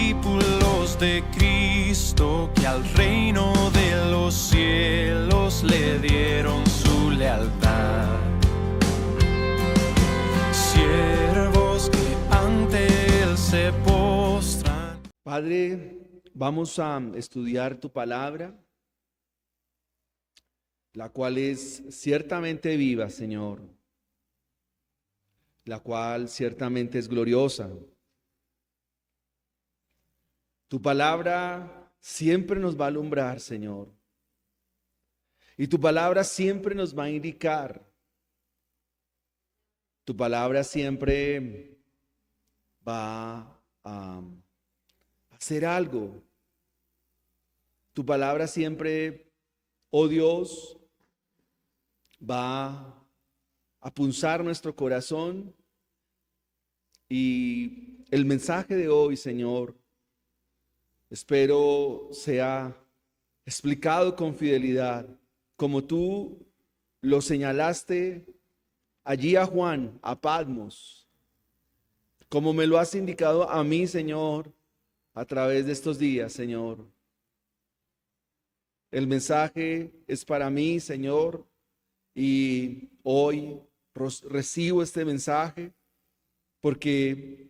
discípulos de Cristo que al reino de los cielos le dieron su lealtad. Siervos que ante Él se postran. Padre, vamos a estudiar tu palabra, la cual es ciertamente viva, Señor, la cual ciertamente es gloriosa. Tu palabra siempre nos va a alumbrar, Señor, y tu palabra siempre nos va a indicar. Tu palabra siempre va a hacer algo. Tu palabra siempre, oh Dios, va a punzar nuestro corazón. Y el mensaje de hoy, Señor, espero sea explicado con fidelidad, como tú lo señalaste allí a Juan, a Patmos, como me lo has indicado a mí, Señor, a través de estos días, Señor. El mensaje es para mí, Señor, y hoy recibo este mensaje porque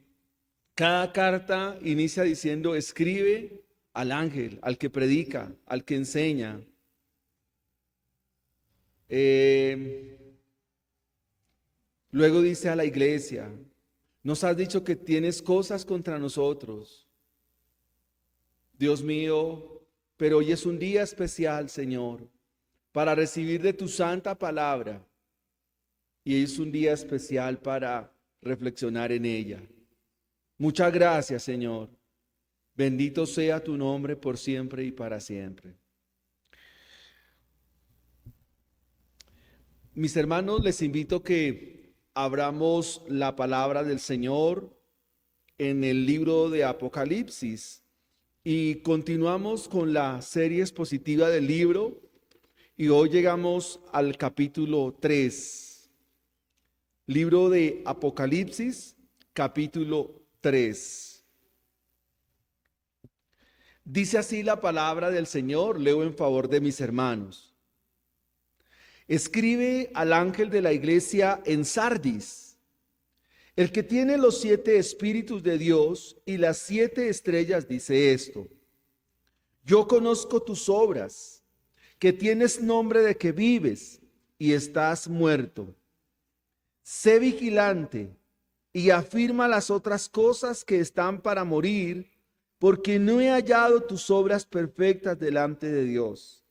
cada carta inicia diciendo: escribe al ángel, al que predica, al que enseña. Luego dice a la iglesia: nos has dicho que tienes cosas contra nosotros. Dios mío, pero hoy es un día especial, Señor, para recibir de tu santa palabra. Y es un día especial para reflexionar en ella. Muchas gracias, Señor. Bendito sea tu nombre por siempre y para siempre. Mis hermanos, les invito que abramos la palabra del Señor en el libro de Apocalipsis y continuamos con la serie expositiva del libro y hoy llegamos al capítulo 3. Libro de Apocalipsis, capítulo 3. Dice así la palabra del Señor, leo en favor de mis hermanos. Escribe al ángel de la iglesia en Sardis, el que tiene los 7 espíritus de Dios y las 7 estrellas, dice esto: yo conozco tus obras, que tienes nombre de que vives y estás muerto. Sé vigilante y afirma las otras cosas que están para morir, porque no he hallado tus obras perfectas delante de Dios.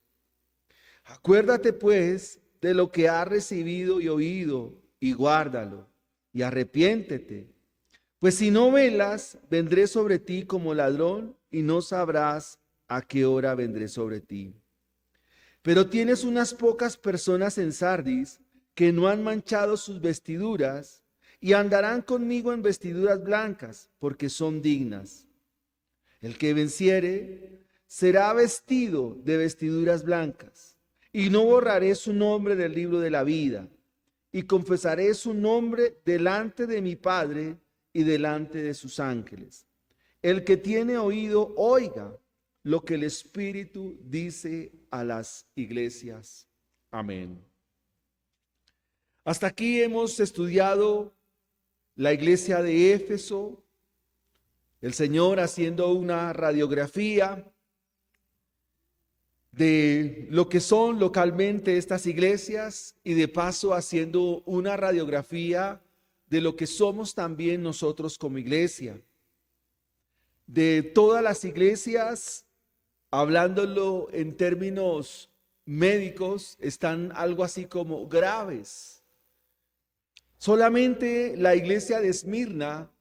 Acuérdate pues de lo que has recibido y oído, y guárdalo, y arrepiéntete. Pues si no velas, vendré sobre ti como ladrón, y no sabrás a qué hora vendré sobre ti. Pero tienes unas pocas personas en Sardis que no han manchado sus vestiduras, y andarán conmigo en vestiduras blancas, porque son dignas. El que venciere será vestido de vestiduras blancas, y no borraré su nombre del libro de la vida, y confesaré su nombre delante de mi Padre y delante de sus ángeles. El que tiene oído, oiga lo que el Espíritu dice a las iglesias. Amén. Hasta aquí hemos estudiado la iglesia de Éfeso, el Señor haciendo una radiografía de lo que son localmente estas iglesias y de paso haciendo una radiografía de lo que somos también nosotros como iglesia. De todas las iglesias, hablándolo en términos médicos, están algo así como graves. Solamente la iglesia de Esmirna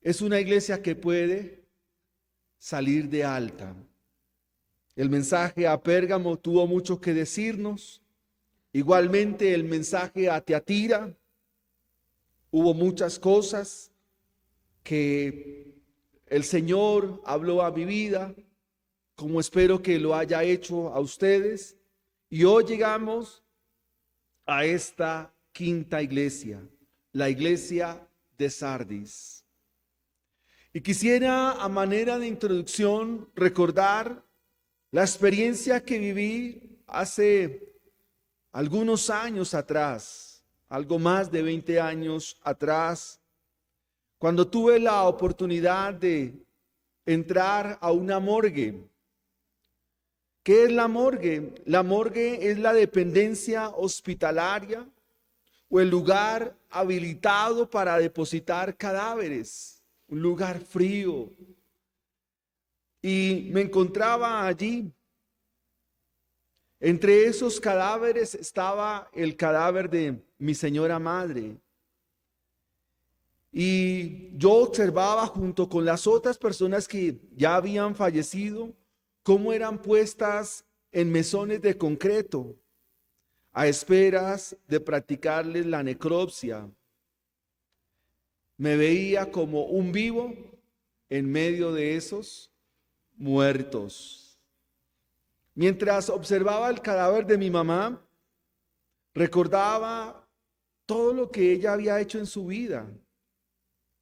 es una iglesia que puede salir de alta. El mensaje a Pérgamo tuvo mucho que decirnos. Igualmente el mensaje a Tiatira, hubo muchas cosas que el Señor habló a mi vida, como espero que lo haya hecho a ustedes. Y hoy llegamos a esta quinta iglesia, la iglesia de Sardis. Y quisiera, a manera de introducción, recordar la experiencia que viví hace algunos años atrás, algo más de 20 años atrás, cuando tuve la oportunidad de entrar a una morgue. ¿Qué es la morgue? La morgue es la dependencia hospitalaria o el lugar habilitado para depositar cadáveres, un lugar frío. Y me encontraba allí. Entre esos cadáveres estaba el cadáver de mi señora madre. Y yo observaba junto con las otras personas que ya habían fallecido cómo eran puestas en mesones de concreto a esperas de practicarles la necropsia. Me veía como un vivo en medio de esos muertos. Mientras observaba el cadáver de mi mamá, recordaba todo lo que ella había hecho en su vida.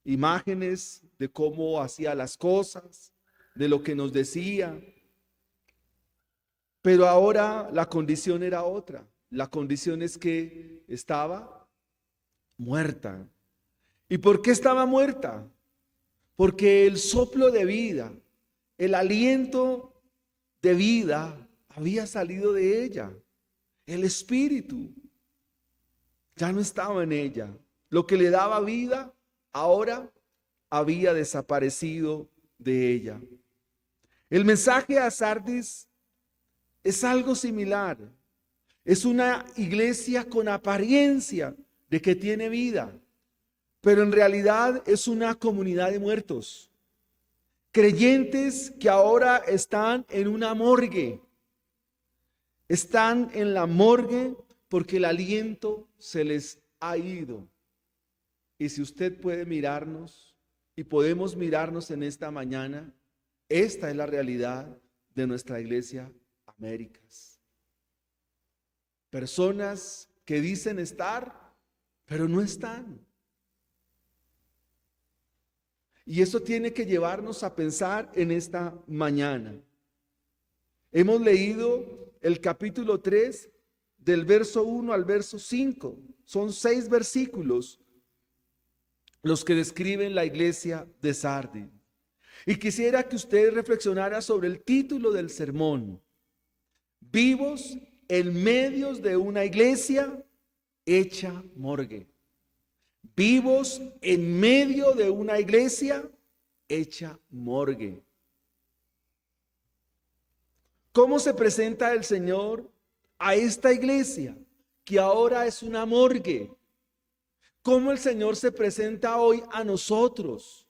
Imágenes de cómo hacía las cosas, de lo que nos decía. Pero ahora la condición era otra. La condición es que estaba muerta. ¿Y por qué estaba muerta? Porque el soplo de vida, el aliento de vida había salido de ella. El espíritu ya no estaba en ella. Lo que le daba vida ahora había desaparecido de ella. El mensaje a Sardis es algo similar. Es una iglesia con apariencia de que tiene vida, pero en realidad es una comunidad de muertos. Creyentes que ahora están en una morgue. Están en la morgue porque el aliento se les ha ido. Y si usted puede mirarnos y podemos mirarnos en esta mañana, esta es la realidad de nuestra iglesia Américas. Personas que dicen estar, pero no están. Y eso tiene que llevarnos a pensar en esta mañana. Hemos leído el capítulo 3 del verso 1 al verso 5. Son 6 versículos los que describen la iglesia de Sardis. Y quisiera que usted reflexionara sobre el título del sermón. Vivos en medio de una iglesia hecha morgue. Vivos en medio de una iglesia hecha morgue. ¿Cómo se presenta el Señor a esta iglesia que ahora es una morgue? ¿Cómo el Señor se presenta hoy a nosotros?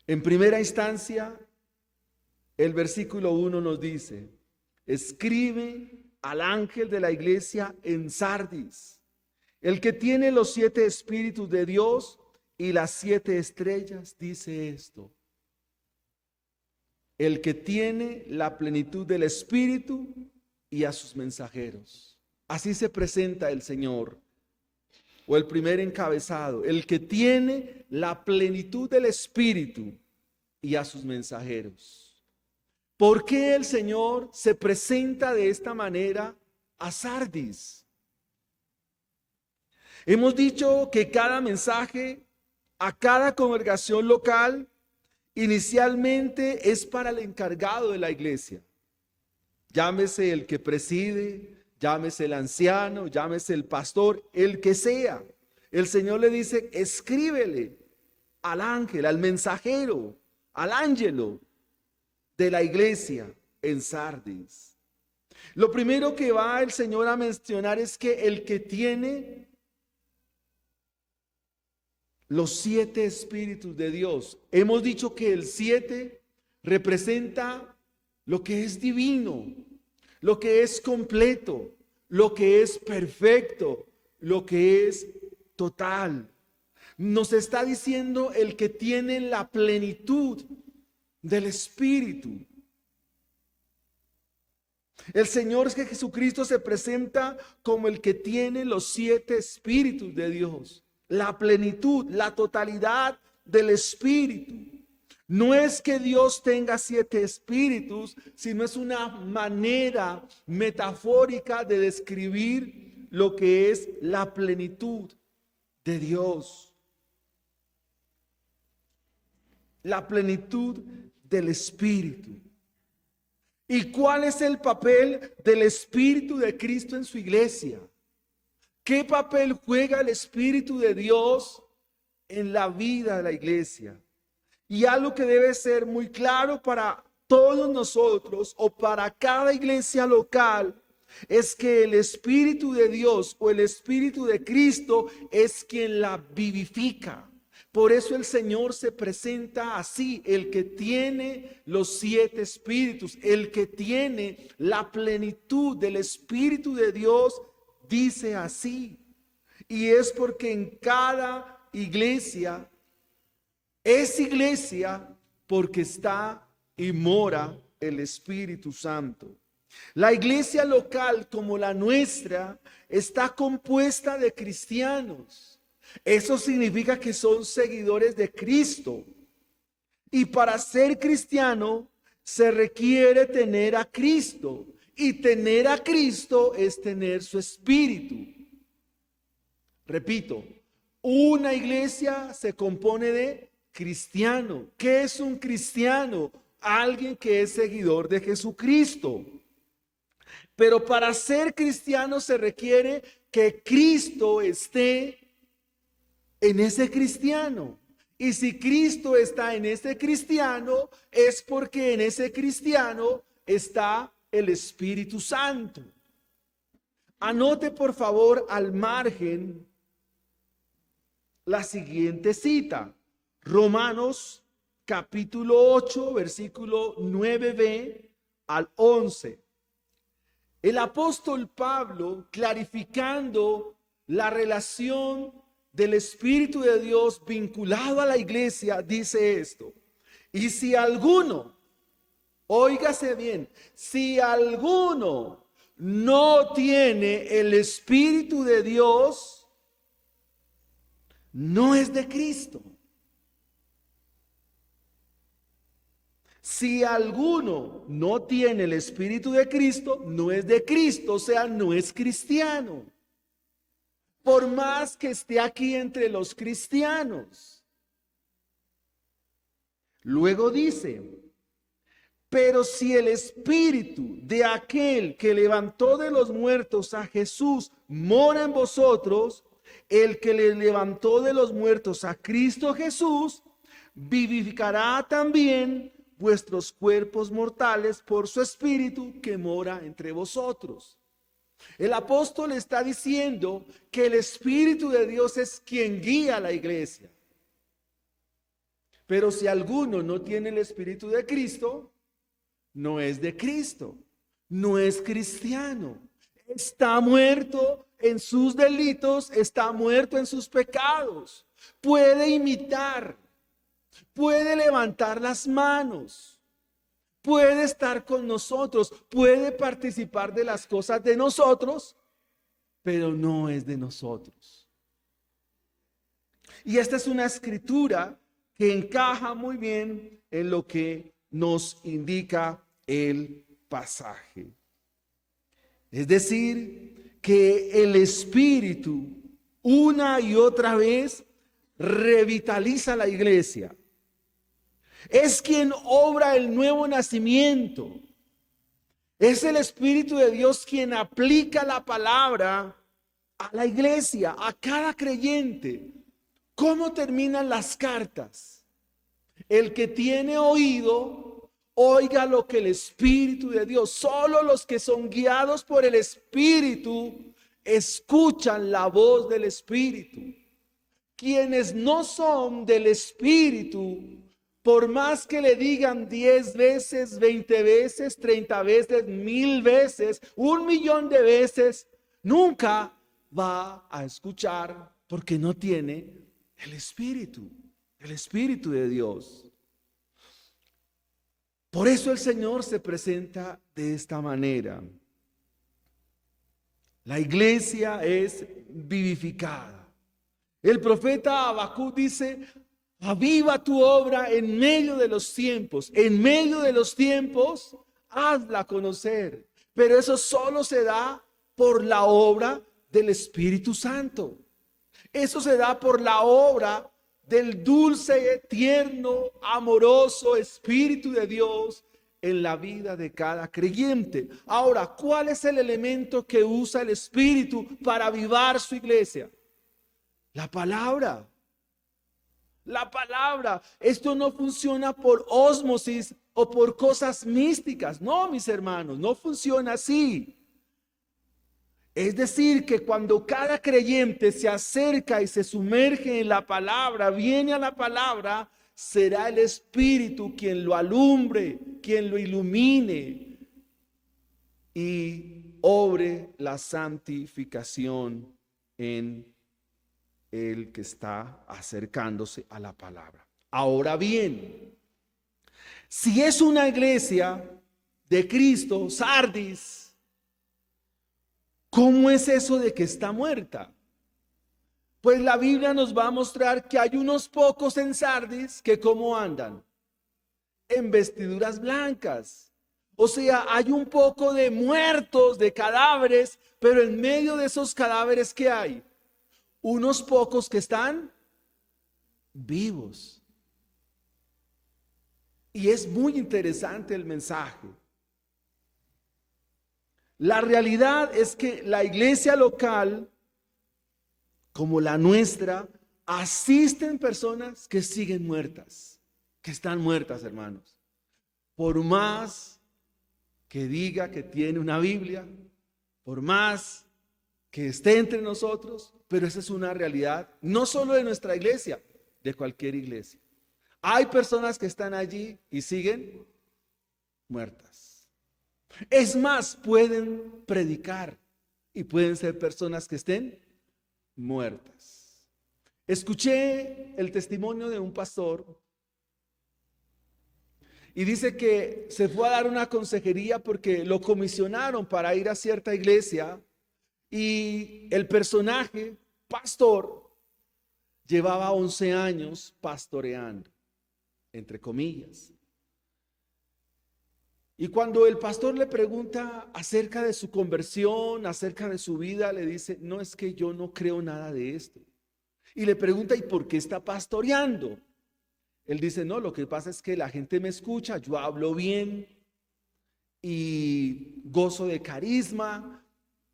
En primera instancia, el versículo 1 nos dice: escribe al ángel de la iglesia en Sardis, el que tiene los 7 espíritus de Dios y las 7 estrellas, dice esto: el que tiene la plenitud del espíritu y a sus mensajeros. Así se presenta el Señor, o el primer encabezado: el que tiene la plenitud del espíritu y a sus mensajeros. ¿Por qué el Señor se presenta de esta manera a Sardis? Hemos dicho que cada mensaje a cada congregación local inicialmente es para el encargado de la iglesia. Llámese el que preside, llámese el anciano, llámese el pastor, el que sea. El Señor le dice: escríbele al ángel, al mensajero, al ángelo de la iglesia en Sardis. Lo primero que va el Señor a mencionar es que el que tiene los 7 espíritus de Dios. Hemos dicho que el 7 representa lo que es divino, lo que es completo, lo que es perfecto, lo que es total. Nos está diciendo el que tiene la plenitud del Espíritu. El Señor Jesucristo se presenta como el que tiene los 7 espíritus de Dios. la plenitud, la totalidad del Espíritu. No es que Dios tenga 7 espíritus, sino es una manera metafórica de describir lo que es la plenitud de Dios. La plenitud del Espíritu. ¿Y cuál es el papel del Espíritu de Cristo en su iglesia? ¿Qué papel juega el Espíritu de Dios en la vida de la iglesia? Y algo que debe ser muy claro para todos nosotros o para cada iglesia local es que el Espíritu de Dios o el Espíritu de Cristo es quien la vivifica. Por eso el Señor se presenta así, el que tiene los 7 espíritus, el que tiene la plenitud del Espíritu de Dios, dice así. Y es porque en cada iglesia es iglesia porque está y mora el Espíritu Santo. La iglesia local como la nuestra está compuesta de cristianos. Eso significa que son seguidores de Cristo. Y para ser cristiano se requiere tener a Cristo. Y tener a Cristo es tener su Espíritu. Repito, una iglesia se compone de cristiano. ¿Qué es un cristiano? Alguien que es seguidor de Jesucristo. Pero para ser cristiano se requiere que Cristo esté en ese cristiano. Y si Cristo está en ese cristiano, es porque en ese cristiano está el Espíritu Santo. Anote por favor al margen la siguiente cita. Romanos capítulo 8, versículo 9b al 11. El apóstol Pablo, clarificando la relación del Espíritu de Dios vinculado a la iglesia, dice esto: y si alguno, óigase bien, si alguno no tiene el Espíritu de Dios, no es de Cristo. Si alguno no tiene el Espíritu de Cristo, no es de Cristo, o sea, no es cristiano. Por más que esté aquí entre los cristianos. Luego dice: pero si el Espíritu de aquel que levantó de los muertos a Jesús mora en vosotros, el que le levantó de los muertos a Cristo Jesús, vivificará también vuestros cuerpos mortales por su Espíritu que mora entre vosotros. El apóstol está diciendo que el Espíritu de Dios es quien guía a la iglesia. Pero si alguno no tiene el Espíritu de Cristo, no es de Cristo, no es cristiano. Está muerto en sus delitos, está muerto en sus pecados. Puede imitar, puede levantar las manos, puede estar con nosotros, puede participar de las cosas de nosotros, pero no es de nosotros. Y esta es una escritura que encaja muy bien en lo que nos indica el pasaje. Es decir, que el Espíritu una y otra vez revitaliza la iglesia. Es quien obra el nuevo nacimiento. Es el Espíritu de Dios quien aplica la palabra a la iglesia, a cada creyente. ¿Cómo terminan las cartas? El que tiene oído, oiga lo que el Espíritu de Dios. Solo los que son guiados por el Espíritu escuchan la voz del Espíritu. Quienes no son del Espíritu, por más que le digan 10 veces, 20 veces, 30 veces, 1000 veces, 1,000,000 de veces, nunca va a escuchar porque no tiene el Espíritu de Dios. Por eso el Señor se presenta de esta manera. La iglesia es vivificada. El profeta Habacuc dice: aviva tu obra en medio de los tiempos. En medio de los tiempos, hazla conocer. Pero eso solo se da por la obra del Espíritu Santo. Eso se da por la obra del dulce, tierno, amoroso Espíritu de Dios en la vida de cada creyente. Ahora, ¿cuál es el elemento que usa el Espíritu para avivar su iglesia? La palabra. La palabra. Esto no funciona por ósmosis o por cosas místicas. No, mis hermanos, no funciona así. Es decir, que cuando cada creyente se acerca y se sumerge en la palabra, viene a la palabra, será el Espíritu quien lo alumbre, quien lo ilumine y obre la santificación en el que está acercándose a la palabra. Ahora bien, si es una iglesia de Cristo, Sardis, ¿cómo es eso de que está muerta? Pues la Biblia nos va a mostrar que hay unos pocos en Sardis que ¿cómo andan? En vestiduras blancas. O sea, hay un poco de muertos, de cadáveres, pero en medio de esos cadáveres, ¿qué hay? Unos pocos que están vivos. Y es muy interesante el mensaje. La realidad es que la iglesia local, como la nuestra, asisten personas que siguen muertas, que están muertas, hermanos. Por más que diga que tiene una Biblia, por más que esté entre nosotros, pero esa es una realidad, no solo de nuestra iglesia, de cualquier iglesia. Hay personas que están allí y siguen muertas. Es más, pueden predicar y pueden ser personas que estén muertas. Escuché el testimonio de un pastor y dice que se fue a dar una consejería porque lo comisionaron para ir a cierta iglesia y el personaje, pastor, llevaba 11 años pastoreando, entre comillas. Y cuando el pastor le pregunta acerca de su conversión, acerca de su vida, le dice: no, es que yo no creo nada de esto. Y le pregunta: ¿y por qué está pastoreando? Él dice: no, lo que pasa es que la gente me escucha, yo hablo bien y gozo de carisma,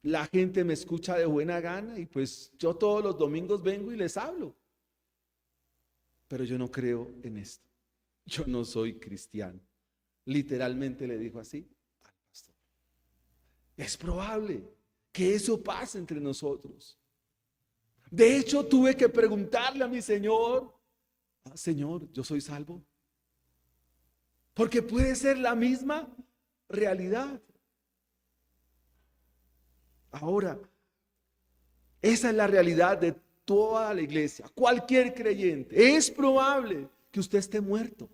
la gente me escucha de buena gana y pues yo todos los domingos vengo y les hablo. Pero yo no creo en esto. Yo no soy cristiano. Literalmente le dijo así al pastor. Es probable que eso pase entre nosotros. De hecho, tuve que preguntarle a mi Señor: Señor, ¿yo soy salvo? Porque puede ser la misma realidad. Ahora, esa es la realidad de toda la iglesia, cualquier creyente. Es probable que usted esté muerto.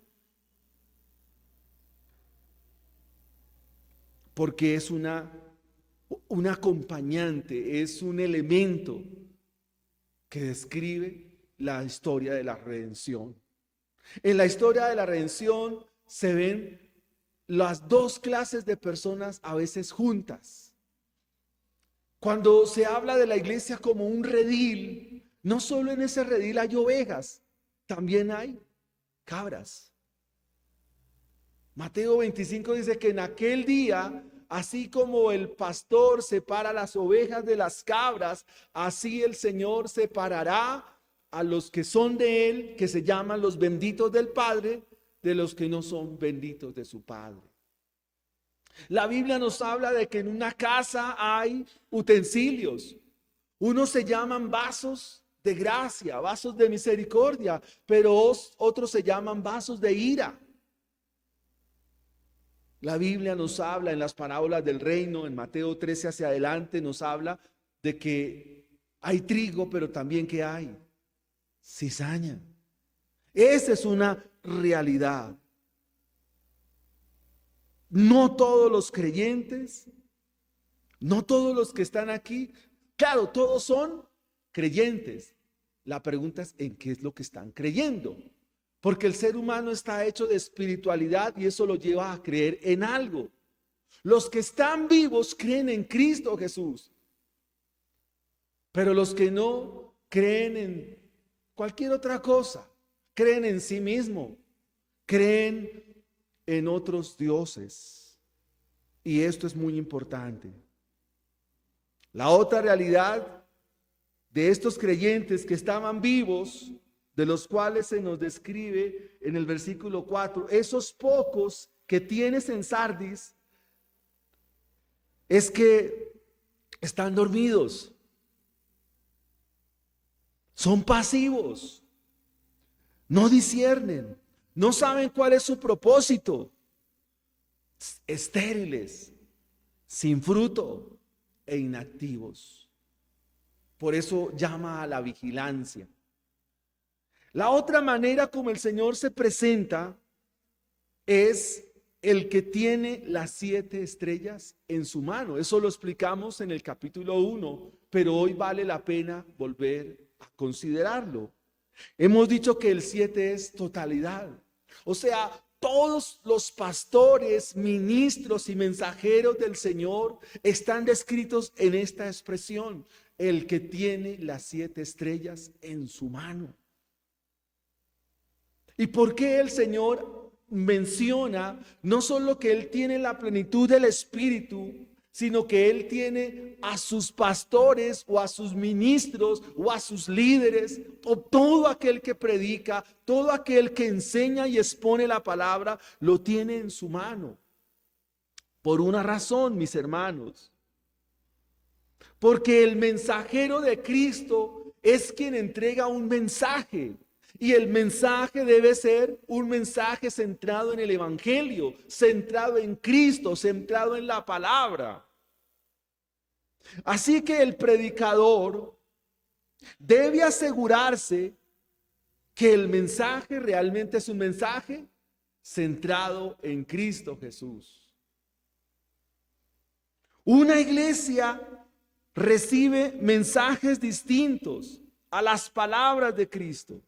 Porque es un acompañante, es un elemento que describe la historia de la redención. En la historia de la redención se ven las dos clases de personas a veces juntas. Cuando se habla de la iglesia como un redil, no solo en ese redil hay ovejas, también hay cabras. Mateo 25 dice que en aquel día, así como el pastor separa las ovejas de las cabras, así el Señor separará a los que son de Él, que se llaman los benditos del Padre, de los que no son benditos de su Padre. La Biblia nos habla de que en una casa hay utensilios. Unos se llaman vasos de gracia, vasos de misericordia, pero otros se llaman vasos de ira. La Biblia nos habla en las parábolas del reino, en Mateo 13 hacia adelante, nos habla de que hay trigo, pero también que hay cizaña. Esa es una realidad. No todos los creyentes, no todos los que están aquí, claro, todos son creyentes, La pregunta es en qué es lo que están creyendo. Porque el ser humano está hecho de espiritualidad y eso lo lleva a creer en algo. Los que están vivos creen en Cristo Jesús. Pero los que no creen en cualquier otra cosa, creen en sí mismo, creen en otros dioses. Y esto es muy importante. La otra realidad de estos creyentes que estaban vivos, de los cuales se nos describe en el versículo 4, esos pocos que tienes en Sardis, es que están dormidos, son pasivos, no disciernen, no saben cuál es su propósito, estériles, sin fruto e inactivos. Por eso llama a la vigilancia. La otra manera como el Señor se presenta es el que tiene las 7 estrellas en su mano. Eso lo explicamos en el capítulo 1, pero hoy vale la pena volver a considerarlo. Hemos dicho que el 7 es totalidad. O sea, todos los pastores, ministros y mensajeros del Señor están descritos en esta expresión: el que tiene las 7 estrellas en su mano. ¿Y por qué el Señor menciona no solo que Él tiene la plenitud del Espíritu, sino que Él tiene a sus pastores o a sus ministros o a sus líderes o todo aquel que predica, todo aquel que enseña y expone la palabra, lo tiene en su mano? Por una razón, mis hermanos. Porque el mensajero de Cristo es quien entrega un mensaje. Y el mensaje debe ser un mensaje centrado en el Evangelio, centrado en Cristo, centrado en la palabra. Así que el predicador debe asegurarse que el mensaje realmente es un mensaje centrado en Cristo Jesús. Una iglesia recibe mensajes distintos a las palabras de Cristo.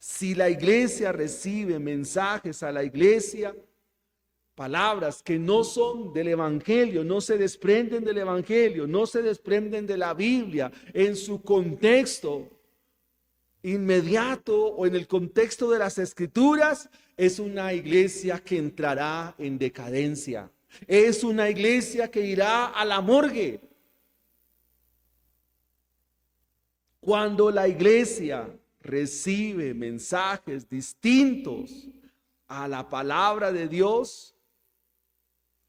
Si la iglesia recibe mensajes a la iglesia, palabras que no son del Evangelio, no se desprenden del Evangelio, no se desprenden de la Biblia en su contexto inmediato o en el contexto de las Escrituras, es una iglesia que entrará en decadencia. Es una iglesia que irá a la morgue. Cuando la iglesia recibe mensajes distintos a la palabra de Dios,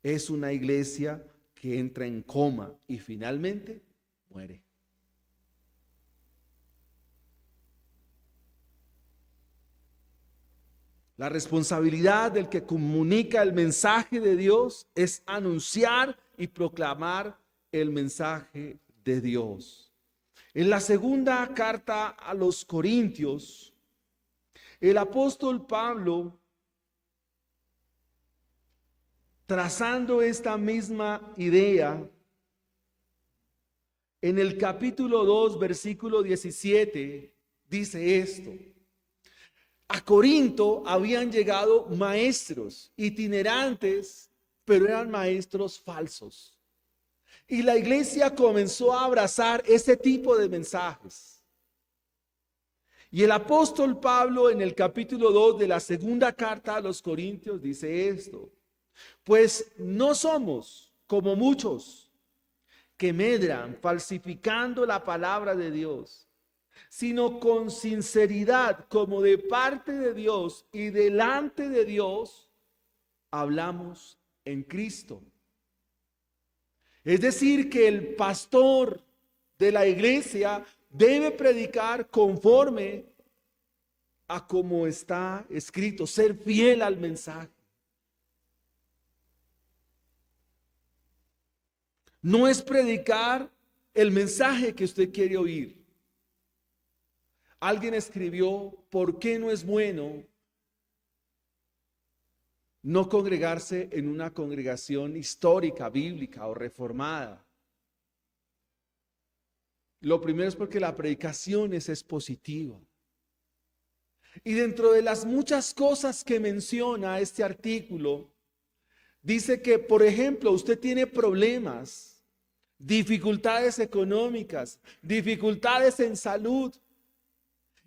es una iglesia que entra en coma y finalmente muere. La responsabilidad del que comunica el mensaje de Dios es anunciar y proclamar el mensaje de Dios. En la segunda carta a los Corintios, el apóstol Pablo, trazando esta misma idea, en el capítulo 2, versículo 17, dice esto: a Corinto habían llegado maestros itinerantes, pero eran maestros falsos. Y la iglesia comenzó a abrazar ese tipo de mensajes. Y el apóstol Pablo en el capítulo 2 de la segunda carta a los Corintios dice esto: pues no somos como muchos que medran falsificando la palabra de Dios, sino con sinceridad, como de parte de Dios y delante de Dios, hablamos en Cristo. Es decir, que el pastor de la iglesia debe predicar conforme a como está escrito, ser fiel al mensaje. No es predicar el mensaje que usted quiere oír. Alguien escribió: ¿por qué no es bueno no congregarse en una congregación histórica, bíblica o reformada? Lo primero es porque la predicación es expositiva. Y dentro de las muchas cosas que menciona este artículo, dice que, por ejemplo, usted tiene problemas, dificultades económicas, dificultades en salud.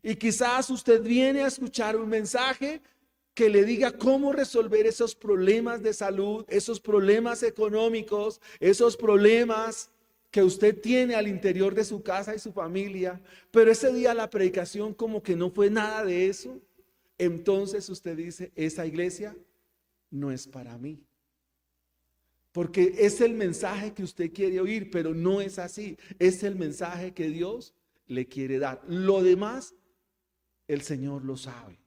Y quizás usted viene a escuchar un mensaje que le diga cómo resolver esos problemas de salud, esos problemas económicos, esos problemas que usted tiene al interior de su casa y su familia. Pero ese día la predicación como que no fue nada de eso. Entonces usted dice, esa iglesia no es para mí. Porque es el mensaje que usted quiere oír, pero no es así. Es el mensaje que Dios le quiere dar. Lo demás, el Señor lo sabe.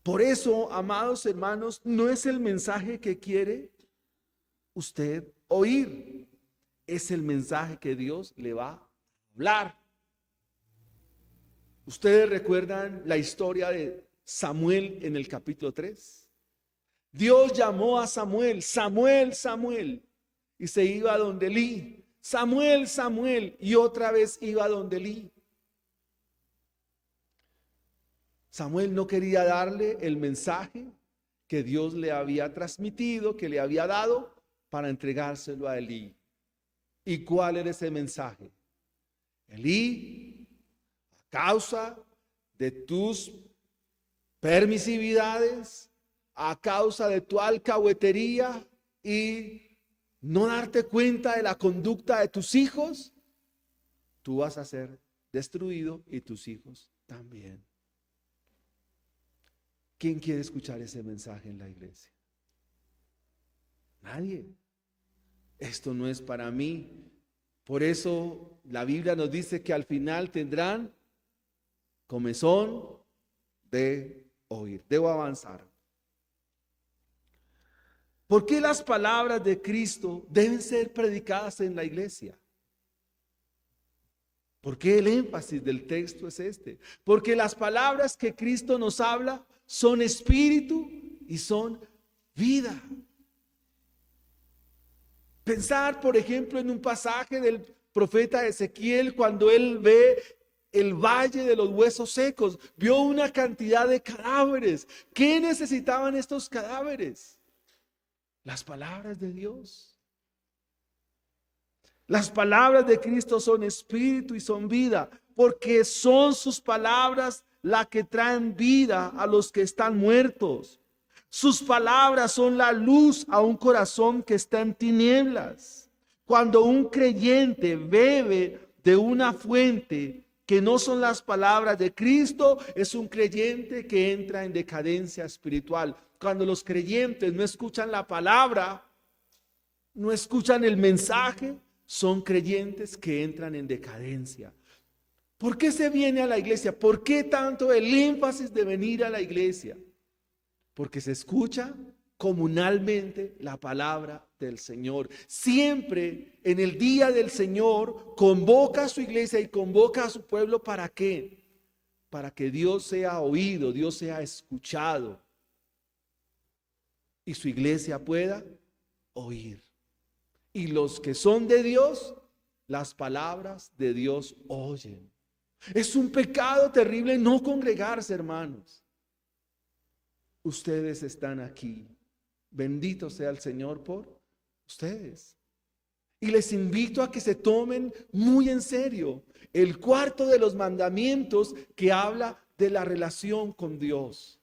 Por eso, amados hermanos, no es el mensaje que quiere usted oír. Es el mensaje que Dios le va a hablar. Ustedes recuerdan la historia de Samuel en el capítulo 3. Dios llamó a Samuel, Samuel, Samuel, y se iba a donde Elí. Samuel, Samuel, y otra vez iba a donde Elí. Samuel no quería darle el mensaje que Dios le había transmitido, que le había dado, para entregárselo a Elí. ¿Y cuál era ese mensaje? Elí, a causa de tus permisividades, a causa de tu alcahuetería y no darte cuenta de la conducta de tus hijos, tú vas a ser destruido y tus hijos también. ¿Quién quiere escuchar ese mensaje en la iglesia? Nadie. Esto no es para mí. Por eso la Biblia nos dice que al final tendrán comezón de oír. Debo avanzar. ¿Por qué las palabras de Cristo deben ser predicadas en la iglesia? ¿Por qué el énfasis del texto es este? Porque las palabras que Cristo nos habla son espíritu y son vida. Pensar, por ejemplo, en un pasaje del profeta Ezequiel cuando él ve el valle de los huesos secos, vio una cantidad de cadáveres. ¿Qué necesitaban estos cadáveres? Las palabras de Dios. Las palabras de Cristo son espíritu y son vida, porque son sus palabras las que traen vida a los que están muertos. Sus palabras son la luz a un corazón que está en tinieblas. Cuando un creyente bebe de una fuente que no son las palabras de Cristo, es un creyente que entra en decadencia espiritual. Cuando los creyentes no escuchan la palabra, no escuchan el mensaje, son creyentes que entran en decadencia. ¿Por qué se viene a la iglesia? ¿Por qué tanto el énfasis de venir a la iglesia? Porque se escucha comunalmente la palabra del Señor. Siempre en el día del Señor convoca a su iglesia y convoca a su pueblo. ¿Para qué? Para que Dios sea oído, Dios sea escuchado y su iglesia pueda oír. Y los que son de Dios, las palabras de Dios oyen. Es un pecado terrible no congregarse, hermanos. Ustedes están aquí. Bendito sea el Señor por ustedes. Y les invito a que se tomen muy en serio el cuarto de los mandamientos que habla de la relación con Dios.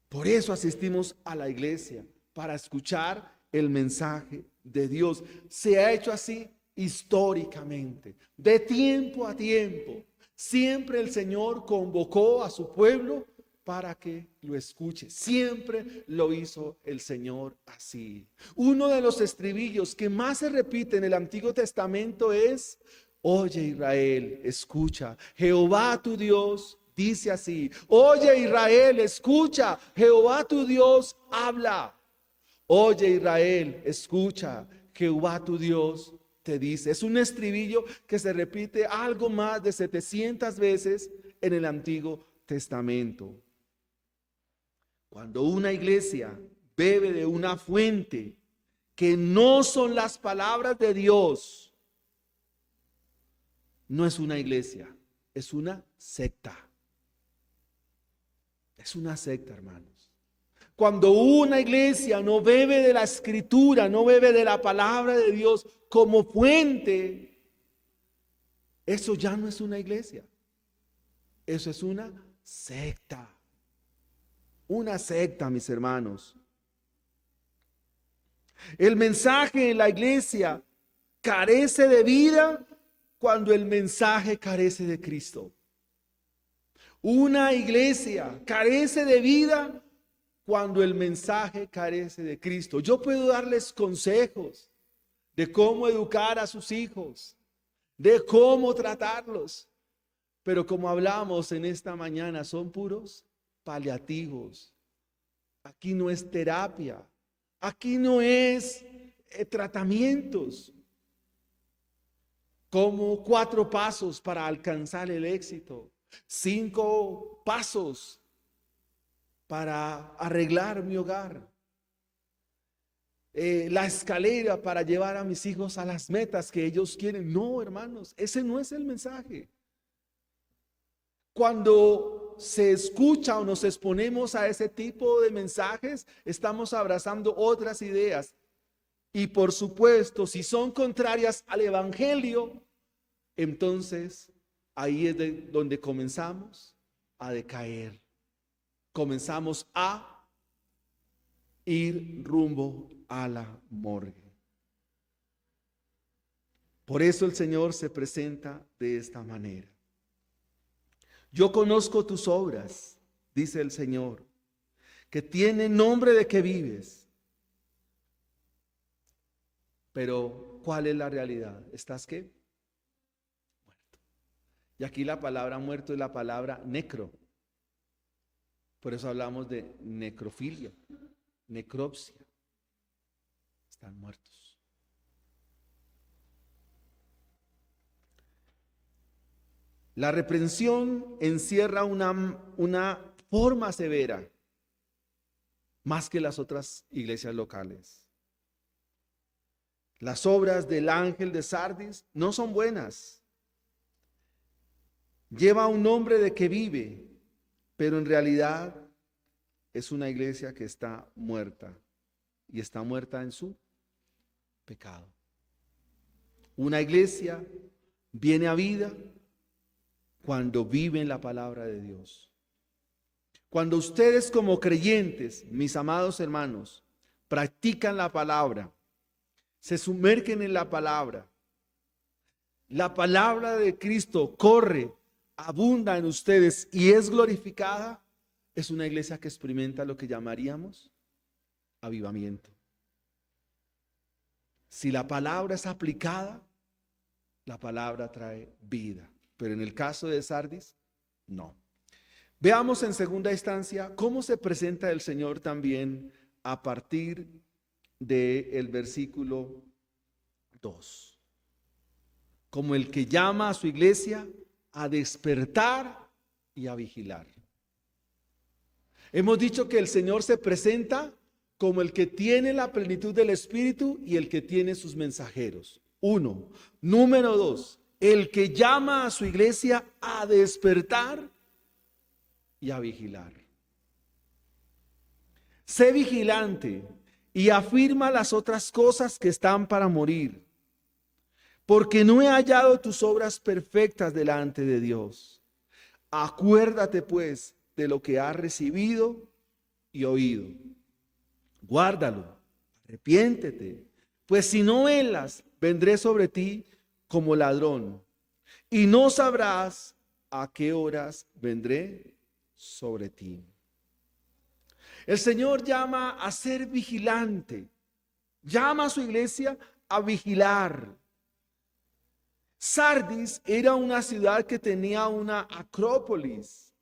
Por eso asistimos a la iglesia, para escuchar el mensaje de Dios. Se ha hecho así históricamente, de tiempo a tiempo. Siempre el Señor convocó a su pueblo para que lo escuche. Siempre lo hizo el Señor así. Uno de los estribillos que más se repite en el Antiguo Testamento es: oye Israel, escucha, Jehová tu Dios dice así. Oye Israel, escucha, Jehová tu Dios habla. Oye Israel, escucha, Jehová tu Dios te dice. Es un estribillo que se repite algo más de 700 veces en el Antiguo Testamento. Cuando una iglesia bebe de una fuente que no son las palabras de Dios, no es una iglesia, es una secta. Es una secta, hermanos. Cuando una iglesia no bebe de la escritura, no bebe de la palabra de Dios como fuente, eso ya no es una iglesia. Eso es una secta. Una secta, mis hermanos. El mensaje en la iglesia carece de vida cuando el mensaje carece de Cristo. Una iglesia carece de vida cuando el mensaje carece de Cristo. Yo puedo darles consejos de cómo educar a sus hijos, de cómo tratarlos, pero como hablamos en esta mañana, son puros paliativos. Aquí no es terapia, aquí no es tratamientos, como 4 pasos para alcanzar el éxito, 5 pasos para arreglar mi hogar, la escalera para llevar a mis hijos a las metas que ellos quieren. No, hermanos, ese no es el mensaje. Cuando se escucha o nos exponemos a ese tipo de mensajes, estamos abrazando otras ideas. Y por supuesto, si son contrarias al evangelio, entonces ahí es donde comenzamos a decaer. Comenzamos a ir rumbo a la morgue. Por eso el Señor se presenta de esta manera. Yo conozco tus obras, dice el Señor, que tienen nombre de que vives. Pero, ¿cuál es la realidad? ¿Estás qué? Muerto. Y aquí la palabra muerto es la palabra necro. Por eso hablamos de necrofilia, necropsia. Están muertos. La reprensión encierra una forma severa, más que las otras iglesias locales. Las obras del ángel de Sardis no son buenas. Lleva un nombre de que vive, pero en realidad es una iglesia que está muerta, y está muerta en su pecado. Una iglesia viene a vida cuando viven la palabra de Dios. Cuando ustedes como creyentes, mis amados hermanos, practican la palabra, se sumergen en la palabra de Cristo corre, abunda en ustedes y es glorificada, es una iglesia que experimenta lo que llamaríamos avivamiento. Si la palabra es aplicada, la palabra trae vida. Pero en el caso de Sardis, no. Veamos en segunda instancia cómo se presenta el Señor también a partir del versículo 2. Como el que llama a su iglesia a despertar y a vigilar. Hemos dicho que el Señor se presenta como el que tiene la plenitud del Espíritu y el que tiene sus mensajeros. 1. Número 2. El que llama a su iglesia a despertar y a vigilar. Sé vigilante y afirma las otras cosas que están para morir, porque no he hallado tus obras perfectas delante de Dios. Acuérdate pues de lo que has recibido y oído. Guárdalo, arrepiéntete, pues si no velas, vendré sobre ti como ladrón, y no sabrás a qué horas vendré sobre ti. El Señor llama a ser vigilante, llama a su iglesia a vigilar. Sardis era una ciudad que tenía una acrópolis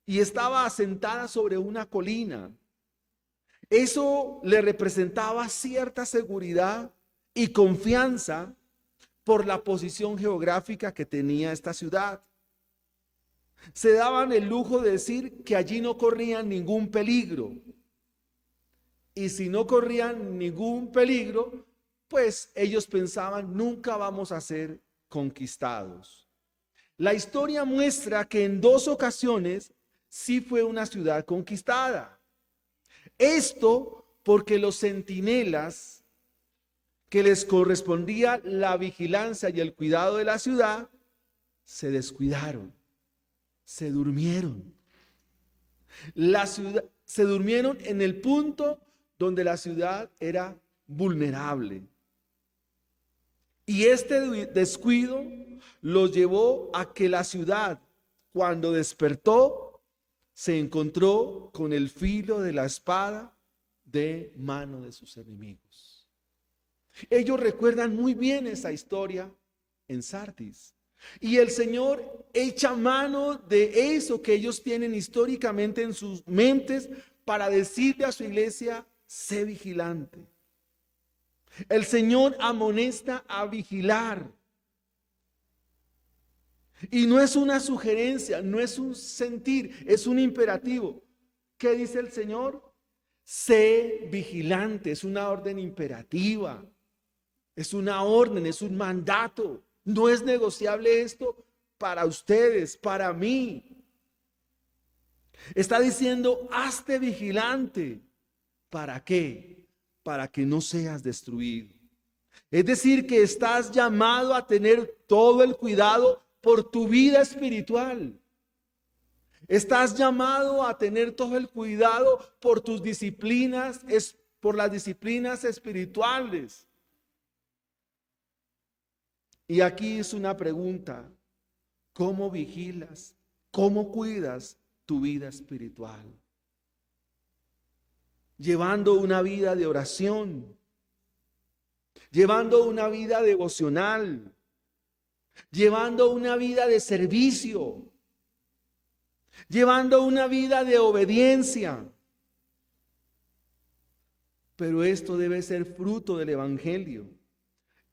y estaba asentada sobre una colina. Eso le representaba cierta seguridad y confianza por la posición geográfica que tenía esta ciudad. Se daban el lujo de decir que allí no corrían ningún peligro. y si no corrían ningún peligro, pues ellos pensaban, nunca vamos a ser conquistados. La historia muestra que en 2 ocasiones sí fue una ciudad conquistada. Esto porque los centinelas que les correspondía la vigilancia y el cuidado de la ciudad se descuidaron, se durmieron. Se durmieron en el punto donde la ciudad era vulnerable. Y este descuido los llevó a que la ciudad, cuando despertó, se encontró con el filo de la espada de mano de sus enemigos. Ellos recuerdan muy bien esa historia en Sardis. Y el Señor echa mano de eso que ellos tienen históricamente en sus mentes para decirle a su iglesia, sé vigilante. El Señor amonesta a vigilar. Y no es una sugerencia, no es un sentir, es un imperativo. ¿Qué dice el Señor? Sé vigilante, es una orden imperativa. Es una orden, es un mandato. No es negociable esto para ustedes, para mí. Está diciendo, hazte vigilante. ¿Para qué? Para que no seas destruido. Es decir, que estás llamado a tener todo el cuidado por tu vida espiritual. Estás llamado a tener todo el cuidado por tus disciplinas, por las disciplinas espirituales. Y aquí es una pregunta: ¿cómo vigilas? ¿Cómo cuidas tu vida espiritual? Llevando una vida de oración, llevando una vida devocional, llevando una vida de servicio, llevando una vida de obediencia. Pero esto debe ser fruto del Evangelio.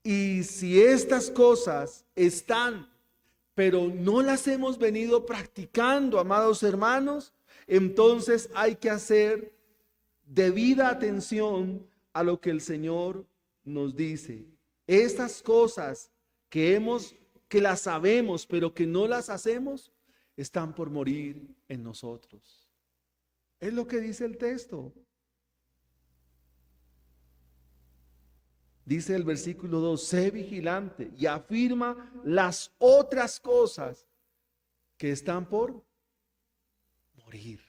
Y si estas cosas están, pero no las hemos venido practicando, amados hermanos, entonces hay que hacer debida atención a lo que el Señor nos dice. Estas cosas que las sabemos, pero que no las hacemos, están por morir en nosotros. Es lo que dice el texto. Dice el versículo 2, sé vigilante, y afirma las otras cosas que están por morir.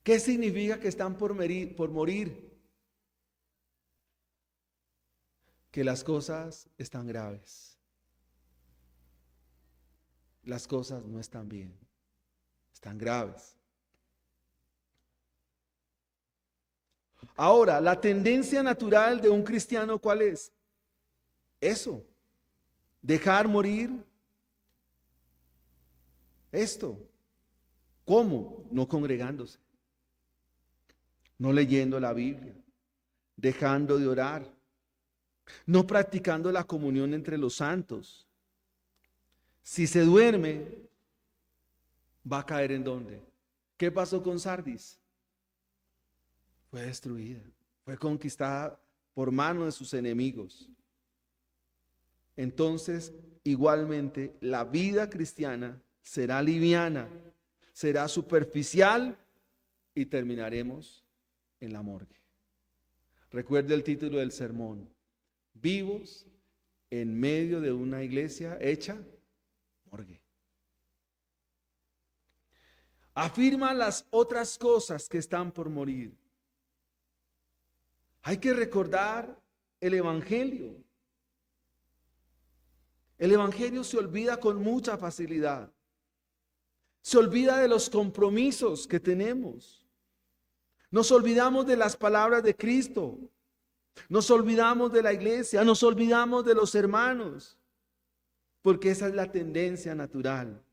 ¿Qué significa que están por morir? Que las cosas están graves. Las cosas no están bien, están graves. Ahora, la tendencia natural de un cristiano, ¿cuál es? Eso, dejar morir esto. ¿Cómo? No congregándose, no leyendo la Biblia, dejando de orar, no practicando la comunión entre los santos. Si se duerme, va a caer ¿en dónde? ¿Qué pasó con Sardis? Fue destruida, fue conquistada por mano de sus enemigos. Entonces, igualmente, la vida cristiana será liviana, será superficial y terminaremos en la morgue. Recuerde el título del sermón: vivos en medio de una iglesia hecha morgue. Afirma las otras cosas que están por morir. Hay que recordar el Evangelio. El Evangelio se olvida con mucha facilidad. Se olvida de los compromisos que tenemos. Nos olvidamos de las palabras de Cristo. Nos olvidamos de la iglesia. Nos olvidamos de los hermanos. Porque esa es la tendencia natural.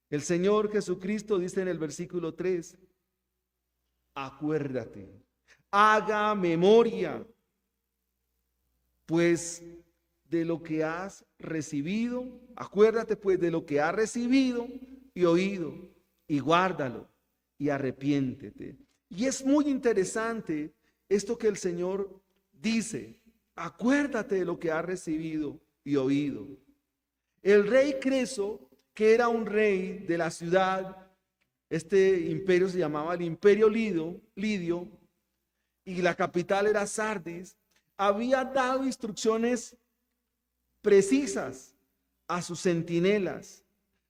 El Señor Jesucristo dice en el versículo 3, acuérdate, haga memoria, pues de lo que has recibido, acuérdate pues de lo que has recibido y oído, y guárdalo y arrepiéntete. Y es muy interesante esto que el Señor dice: acuérdate de lo que has recibido y oído. El rey Creso, que era un rey de la ciudad, este imperio se llamaba el Imperio Lidio, y la capital era Sardis, había dado instrucciones precisas a sus centinelas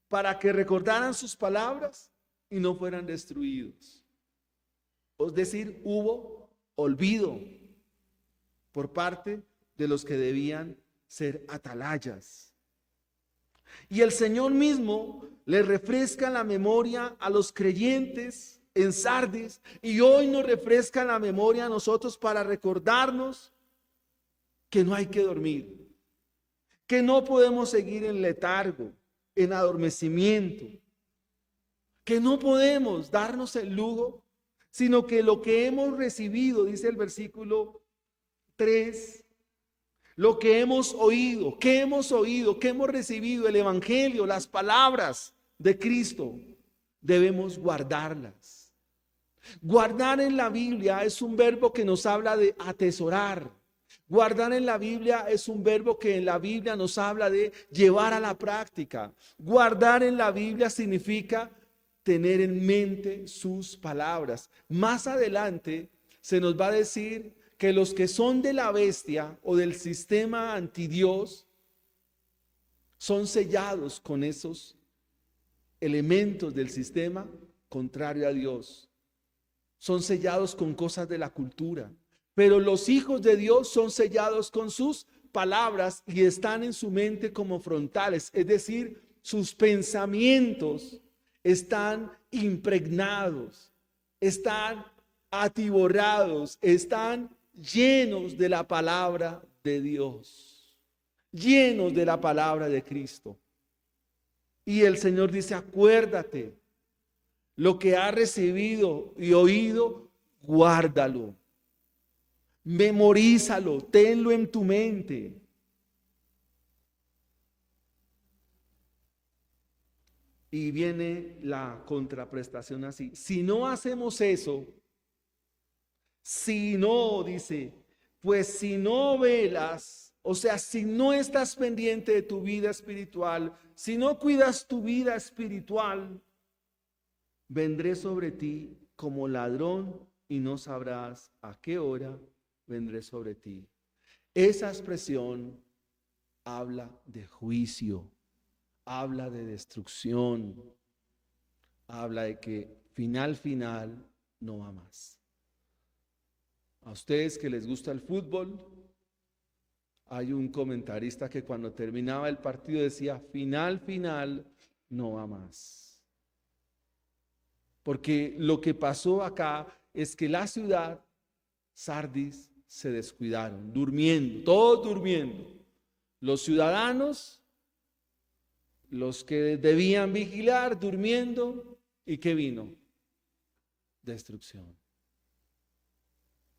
para que recordaran sus palabras y no fueran destruidos. Es decir, hubo olvido por parte de los que debían ser atalayas. Y el Señor mismo le refresca la memoria a los creyentes en Sardis, y hoy nos refresca la memoria a nosotros para recordarnos que no hay que dormir, que no podemos seguir en letargo, en adormecimiento, que no podemos darnos el lujo, sino que lo que hemos recibido, dice el versículo 3, lo que hemos oído, ¿qué hemos oído? ¿Qué hemos recibido? El Evangelio, las palabras de Cristo, debemos guardarlas. Guardar en la Biblia es un verbo que nos habla de atesorar. Guardar en la Biblia es un verbo que en la Biblia nos habla de llevar a la práctica. Guardar en la Biblia significa tener en mente sus palabras. Más adelante se nos va a decir que los que son de la bestia o del sistema antidios son sellados con esos elementos del sistema contrario a Dios. Son sellados con cosas de la cultura. Pero los hijos de Dios son sellados con sus palabras y están en su mente como frontales. Es decir, sus pensamientos están impregnados, están atiborrados, están llenos de la palabra de Dios, llenos de la palabra de Cristo. Y el Señor dice: acuérdate, lo que has recibido y oído, guárdalo, memorízalo, tenlo en tu mente. Y viene la contraprestación así: si no hacemos eso, si no, dice, pues si no velas, o sea, si no estás pendiente de tu vida espiritual, si no cuidas tu vida espiritual, vendré sobre ti como ladrón y no sabrás a qué hora vendré sobre ti. Esa expresión habla de juicio, habla de destrucción, habla de que final no va más. A ustedes que les gusta el fútbol, hay un comentarista que cuando terminaba el partido decía: final no va más. Porque lo que pasó acá es que la ciudad, Sardis, se descuidaron, durmiendo, todos durmiendo. Los ciudadanos, los que debían vigilar, durmiendo. ¿Y qué vino? Destrucción.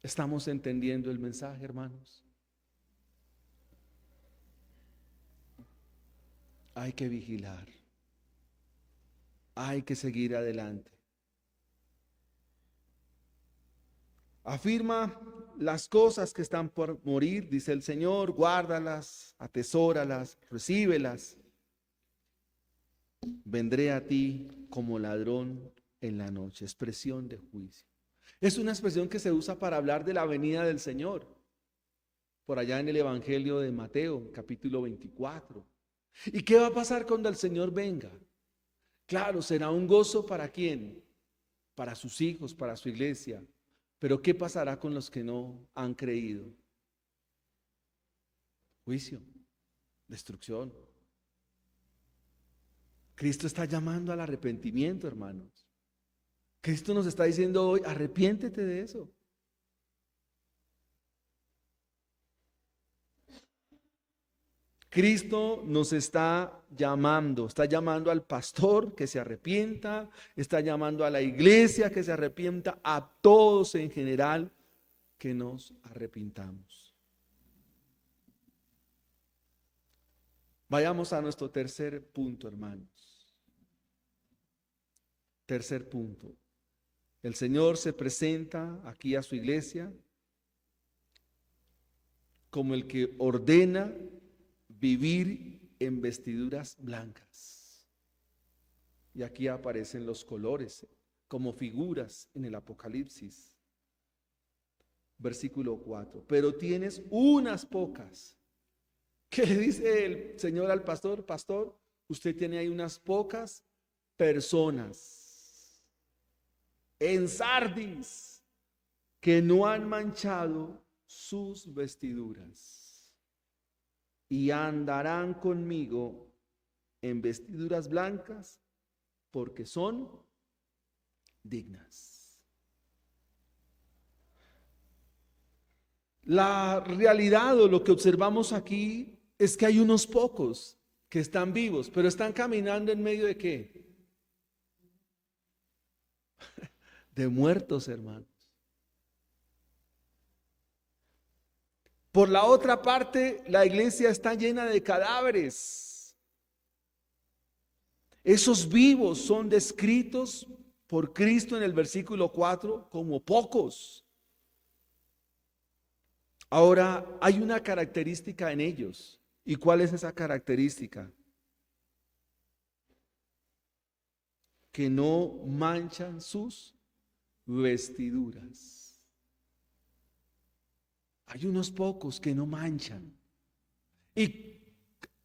¿Estamos entendiendo el mensaje, hermanos? Hay que vigilar. Hay que seguir adelante. Afirma las cosas que están por morir, dice el Señor: guárdalas, atesóralas, recíbelas. Vendré a ti como ladrón en la noche. Expresión de juicio. Es una expresión que se usa para hablar de la venida del Señor. Por allá en el Evangelio de Mateo, capítulo 24. ¿Y qué va a pasar cuando el Señor venga? Claro, será un gozo para quién, para sus hijos, para su iglesia. Pero ¿qué pasará con los que no han creído? Juicio, destrucción. Cristo está llamando al arrepentimiento, hermanos. Cristo nos está diciendo hoy: arrepiéntete de eso. Cristo nos está llamando al pastor que se arrepienta, está llamando a la iglesia que se arrepienta, a todos en general que nos arrepintamos. Vayamos a nuestro tercer punto, hermanos. Tercer punto. El Señor se presenta aquí a su iglesia como el que ordena vivir en vestiduras blancas. Y aquí aparecen los colores como figuras en el Apocalipsis. Versículo 4. Pero tienes unas pocas. ¿Qué le dice el Señor al pastor? Pastor, usted tiene ahí unas pocas personas en Sardis que no han manchado sus vestiduras y andarán conmigo en vestiduras blancas porque son dignas. La realidad o lo que observamos aquí es que hay unos pocos que están vivos, pero están caminando en medio de ¿qué? De muertos, hermanos. Por la otra parte, la iglesia está llena de cadáveres. Esos vivos son descritos por Cristo en el versículo 4 como pocos. Ahora, hay una característica en ellos. ¿Y cuál es esa característica? Que no manchan sus vestiduras. Hay unos pocos que no manchan. ¿Y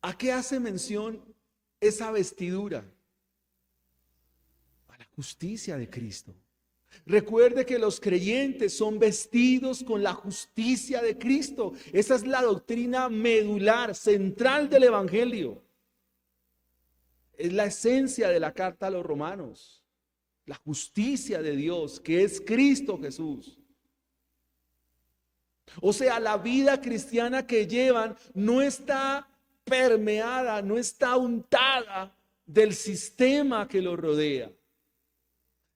a qué hace mención esa vestidura? A la justicia de Cristo. Recuerde que los creyentes son vestidos con la justicia de Cristo. Esa es la doctrina medular, central del Evangelio. Es la esencia de la carta a los romanos. La justicia de Dios, que es Cristo Jesús. O sea, la vida cristiana que llevan no está permeada, no está untada del sistema que los rodea.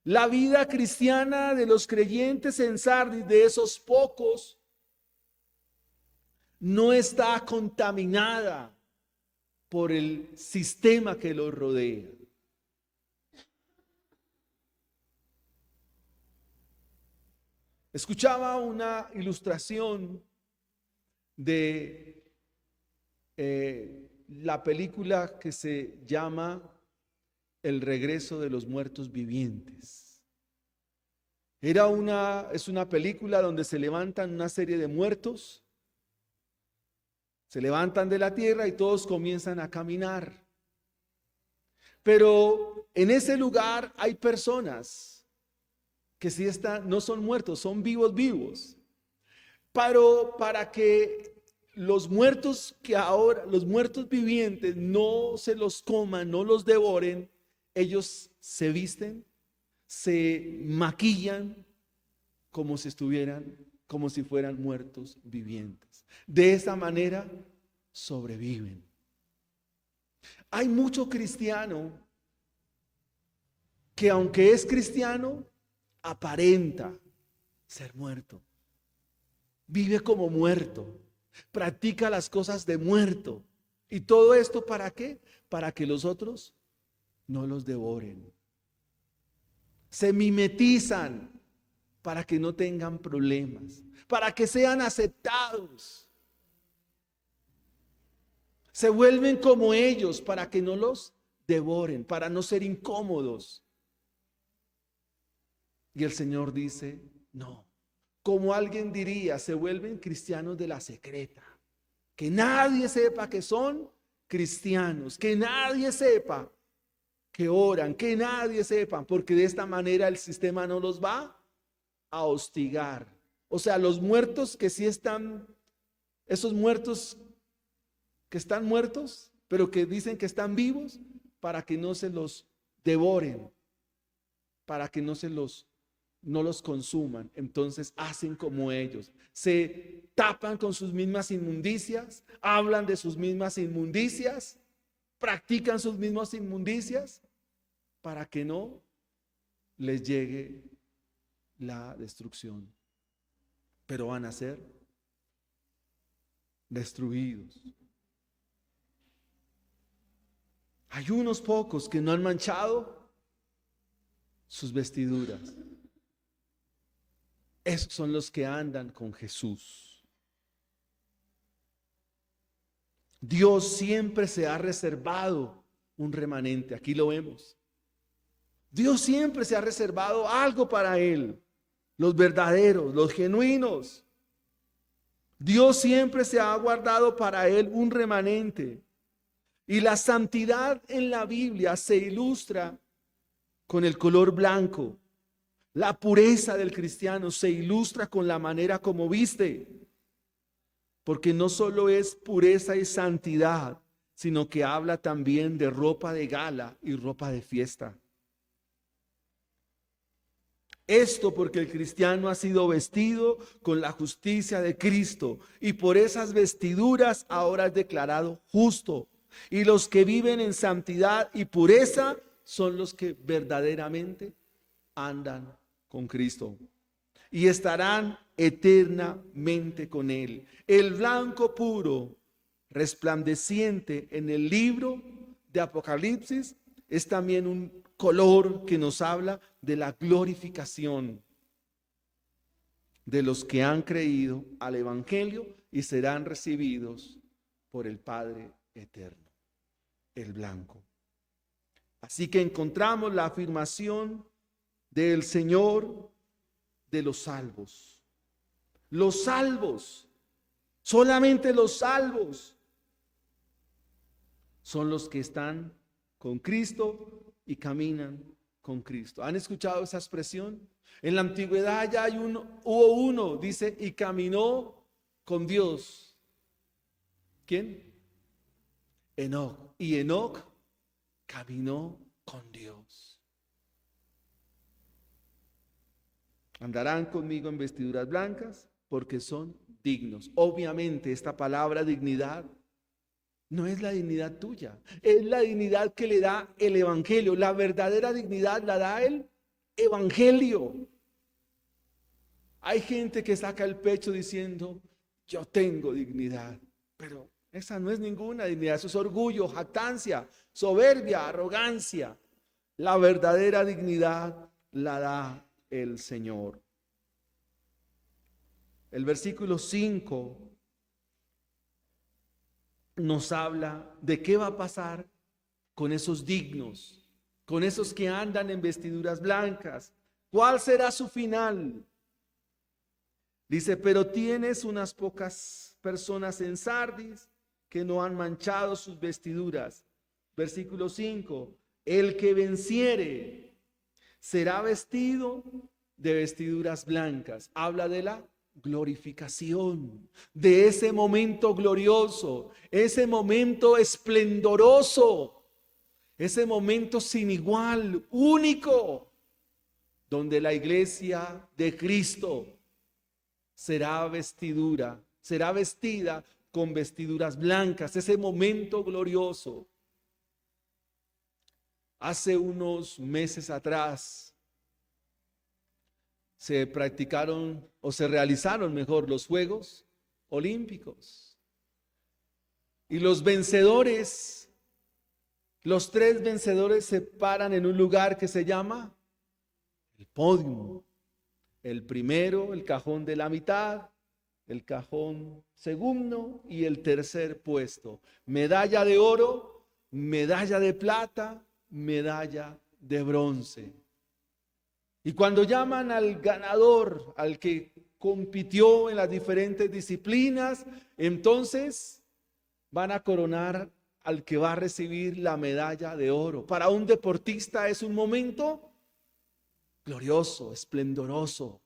La vida cristiana de los creyentes en Sardis, de esos pocos, no está contaminada por el sistema que los rodea. Escuchaba una ilustración de la película que se llama El regreso de los muertos vivientes. Es una película donde se levantan una serie de muertos, se levantan de la tierra y todos comienzan a caminar. Pero en ese lugar hay personas que sí no son muertos, son vivos. Pero para que los muertos los muertos vivientes no se los coman, no los devoren, ellos se visten, se maquillan como si fueran muertos vivientes. De esa manera sobreviven. Hay mucho cristiano que aunque es cristiano, aparenta ser muerto. Vive como muerto. Practica las cosas de muerto. ¿Y todo esto para qué? Para que los otros no los devoren. Se mimetizan para que no tengan problemas, para que sean aceptados. Se vuelven como ellos para que no los devoren, para no ser incómodos. Y el Señor dice, no. Como alguien diría, se vuelven cristianos de la secreta. Que nadie sepa que son cristianos, que nadie sepa que oran, que nadie sepa, porque de esta manera el sistema no los va a hostigar. O sea, los muertos que sí están, esos muertos que están muertos, pero que dicen que están vivos, para que no se los devoren, para que no los consuman. Entonces hacen como ellos, se tapan con sus mismas inmundicias, hablan de sus mismas inmundicias, practican sus mismas inmundicias para que no les llegue la destrucción, pero van a ser destruidos. Hay unos pocos que no han manchado sus vestiduras. Esos son los que andan con Jesús. Dios siempre se ha reservado un remanente. Aquí lo vemos. Dios siempre se ha reservado algo para Él. Los verdaderos, los genuinos. Dios siempre se ha guardado para Él un remanente. Y la santidad en la Biblia se ilustra con el color blanco. La pureza del cristiano se ilustra con la manera como viste. Porque no solo es pureza y santidad, sino que habla también de ropa de gala y ropa de fiesta. Esto porque el cristiano ha sido vestido con la justicia de Cristo y por esas vestiduras ahora es declarado justo. Y los que viven en santidad y pureza son los que verdaderamente andan con Cristo y estarán eternamente con Él. El blanco puro, resplandeciente en el libro de Apocalipsis, es también un color que nos habla de la glorificación de los que han creído al Evangelio y serán recibidos por el Padre eterno, el blanco. Así que encontramos la afirmación del Señor de los salvos. Los salvos, solamente los salvos, son los que están con Cristo y caminan con Cristo. ¿Han escuchado esa expresión? En la antigüedad ya hubo uno, dice, y caminó con Dios. ¿Quién? Enoc. Y Enoc caminó con Dios. Andarán conmigo en vestiduras blancas porque son dignos. Obviamente esta palabra dignidad no es la dignidad tuya, es la dignidad que le da el Evangelio. La verdadera dignidad la da el Evangelio. Hay gente que saca el pecho diciendo, yo tengo dignidad, pero esa no es ninguna dignidad, eso es orgullo, jactancia, soberbia, arrogancia. La verdadera dignidad la da el Señor. El versículo 5 nos habla de qué va a pasar con esos dignos, con esos que andan en vestiduras blancas. ¿Cuál será su final? Dice, pero tienes unas pocas personas en Sardis que no han manchado sus vestiduras. Versículo 5, el que venciere será vestido de vestiduras blancas. Habla de la glorificación, de ese momento glorioso, ese momento esplendoroso, ese momento sin igual, único, donde la iglesia de Cristo será vestida con vestiduras blancas, ese momento glorioso. Hace unos meses atrás se practicaron o se realizaron mejor los Juegos Olímpicos. Y los vencedores, los 3 vencedores se paran en un lugar que se llama el podio. El primero, el cajón de la mitad, el cajón segundo y el tercer puesto. Medalla de oro, medalla de plata, medalla de bronce. Y cuando llaman al ganador, al que compitió en las diferentes disciplinas, entonces van a coronar al que va a recibir la medalla de oro. Para un deportista es un momento glorioso, esplendoroso.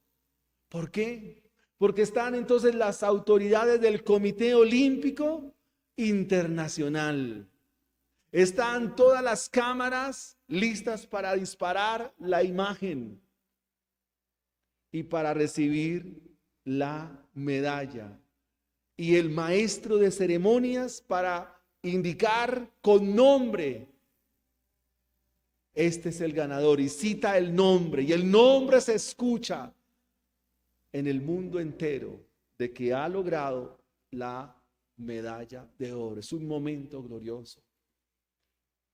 ¿Por qué? Porque están entonces las autoridades del Comité Olímpico Internacional. Están todas las cámaras listas para disparar la imagen y para recibir la medalla. Y el maestro de ceremonias para indicar con nombre, este es el ganador, y cita el nombre, y el nombre se escucha en el mundo entero de que ha logrado la medalla de oro. Es un momento glorioso.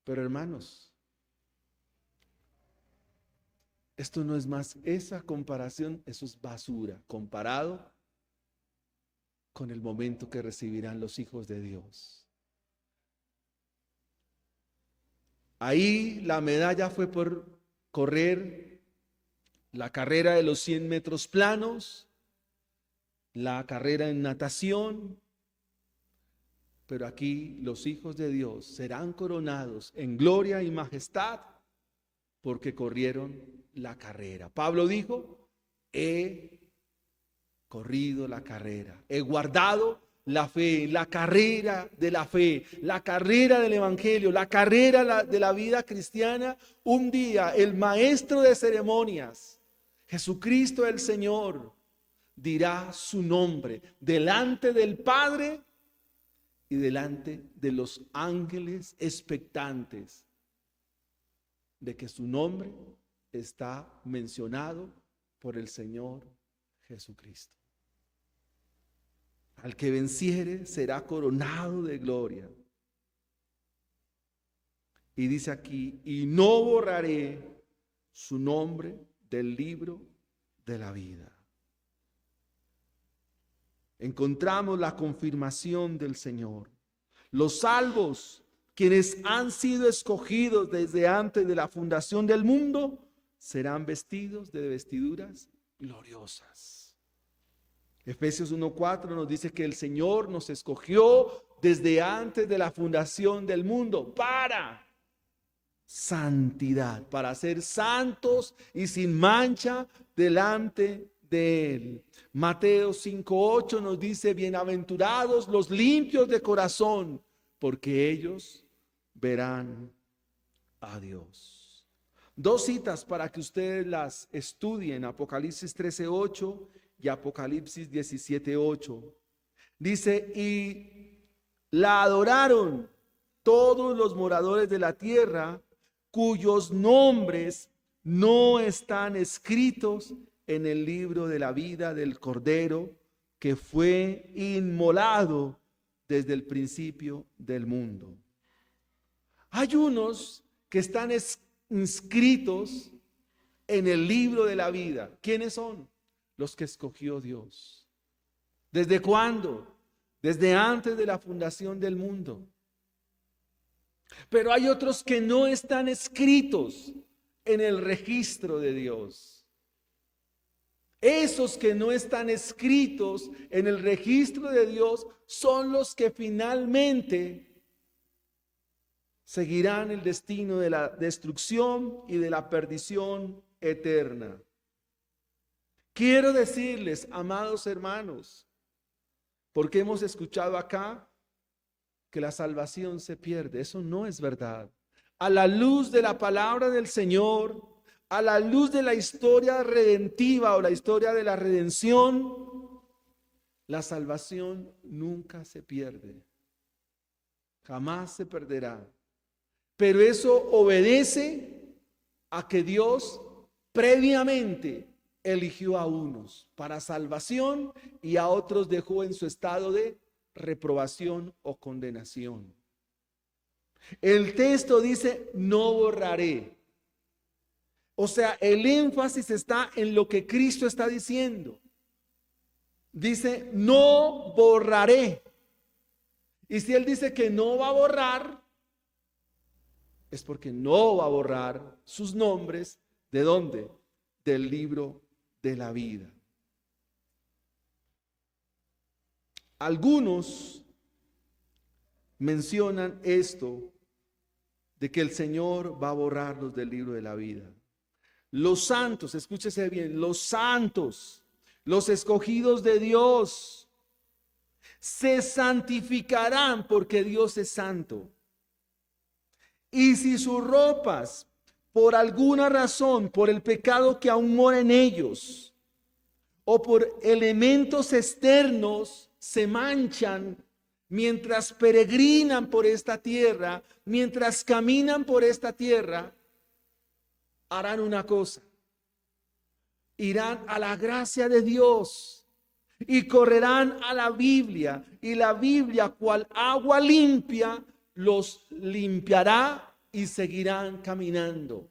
Pero hermanos, esto no es más, esa comparación, eso es basura, comparado con el momento que recibirán los hijos de Dios. Ahí la medalla fue por correr la carrera de los 100 metros planos, la carrera en natación, pero aquí los hijos de Dios serán coronados en gloria y majestad porque corrieron la carrera. Pablo dijo, he corrido la carrera, he guardado la fe, la carrera de la fe, la carrera del evangelio, la carrera de la vida cristiana. Un día el maestro de ceremonias, Jesucristo el Señor, dirá su nombre delante del Padre y delante de los ángeles expectantes de que su nombre está mencionado por el Señor Jesucristo. Al que venciere será coronado de gloria. Y dice aquí, y no borraré su nombre del libro de la vida. Encontramos la confirmación del Señor. Los salvos, quienes han sido escogidos desde antes de la fundación del mundo, serán vestidos de vestiduras gloriosas. Efesios 1:4 nos dice que el Señor nos escogió desde antes de la fundación del mundo para santidad, para ser santos y sin mancha delante de Él. Mateo 5:8 nos dice, bienaventurados los limpios de corazón, porque ellos verán a Dios. Dos citas para que ustedes las estudien, Apocalipsis 13:8 y Apocalipsis 17:8. Dice, y la adoraron todos los moradores de la tierra, cuyos nombres no están escritos en el libro de la vida del Cordero, que fue inmolado desde el principio del mundo. Hay unos que están inscritos en el libro de la vida. ¿Quiénes son? Los que escogió Dios. ¿Desde cuándo? Desde antes de la fundación del mundo. Pero hay otros que no están escritos en el registro de Dios. Esos que no están escritos en el registro de Dios son los que finalmente seguirán el destino de la destrucción y de la perdición eterna. Quiero decirles, amados hermanos, porque hemos escuchado acá que la salvación se pierde. Eso no es verdad. A la luz de la palabra del Señor, a la luz de la historia redentiva o la historia de la redención, la salvación nunca se pierde. Jamás se perderá. Pero eso obedece a que Dios previamente eligió a unos para salvación y a otros dejó en su estado de reprobación o condenación. El texto dice, no borraré. O sea, el énfasis está en lo que Cristo está diciendo. Dice, no borraré. Y si Él dice que no va a borrar, es porque no va a borrar sus nombres. ¿De dónde? Del libro de la vida. Algunos mencionan esto de que el Señor va a borrarlos del libro de la vida. Los santos, escúchese bien, los santos, los escogidos de Dios, se santificarán porque Dios es santo. Y si sus ropas, por alguna razón, por el pecado que aún mora en ellos, o por elementos externos, se manchan mientras peregrinan por esta tierra, mientras caminan por esta tierra, harán una cosa: irán a la gracia de Dios y correrán a la Biblia, y la Biblia, cual agua limpia, los limpiará y seguirán caminando.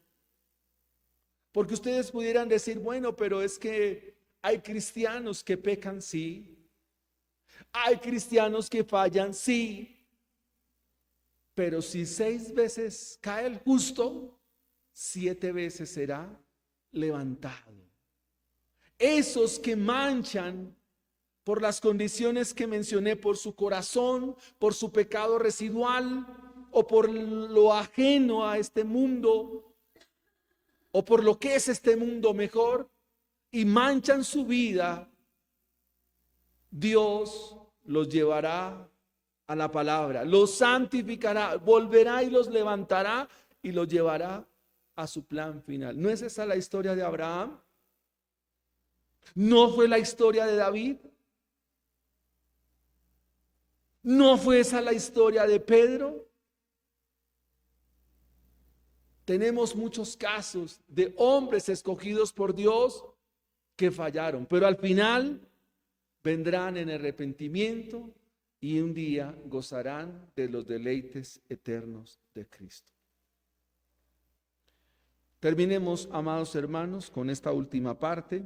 Porque ustedes pudieran decir, bueno, pero es que hay cristianos que pecan, sí. Hay cristianos que fallan, sí. Pero si 6 veces cae el justo, 7 veces será levantado. Esos que manchan por las condiciones que mencioné, por su corazón, por su pecado residual, o por lo ajeno a este mundo, o por lo que es este mundo mejor, y manchan su vida, Dios los llevará a la palabra, los santificará, volverá y los levantará y los llevará a su plan final. ¿No es esa la historia de Abraham? ¿No fue la historia de David? ¿No fue esa la historia de Pedro? Tenemos muchos casos de hombres escogidos por Dios que fallaron, pero al final vendrán en arrepentimiento y un día gozarán de los deleites eternos de Cristo. Terminemos, amados hermanos, con esta última parte,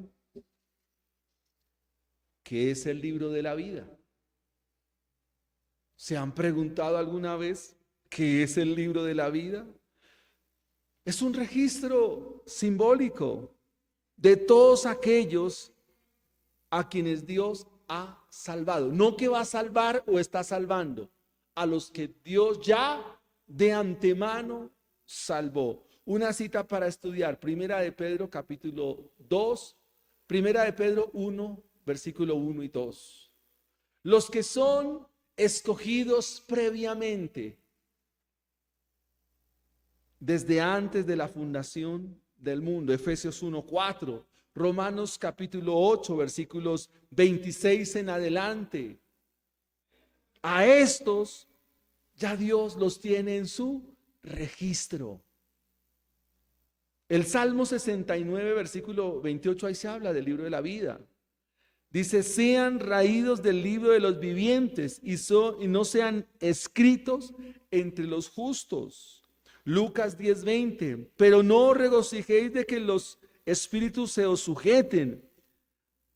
que es el libro de la vida. ¿Se han preguntado alguna vez qué es el libro de la vida? Es un registro simbólico de todos aquellos a quienes Dios ha salvado. No que va a salvar o está salvando, a los que Dios ya de antemano salvó. Una cita para estudiar, Primera de Pedro capítulo 2, Primera de Pedro 1, versículo 1 y 2. Los que son escogidos previamente, desde antes de la fundación del mundo, Efesios 1, 4, Romanos capítulo 8, versículos 26 en adelante. A estos ya Dios los tiene en su registro. El Salmo 69, versículo 28, ahí se habla del libro de la vida. Dice, sean raídos del libro de los vivientes y no sean escritos entre los justos. Lucas 10:20, pero no os regocijéis de que los espíritus se os sujeten.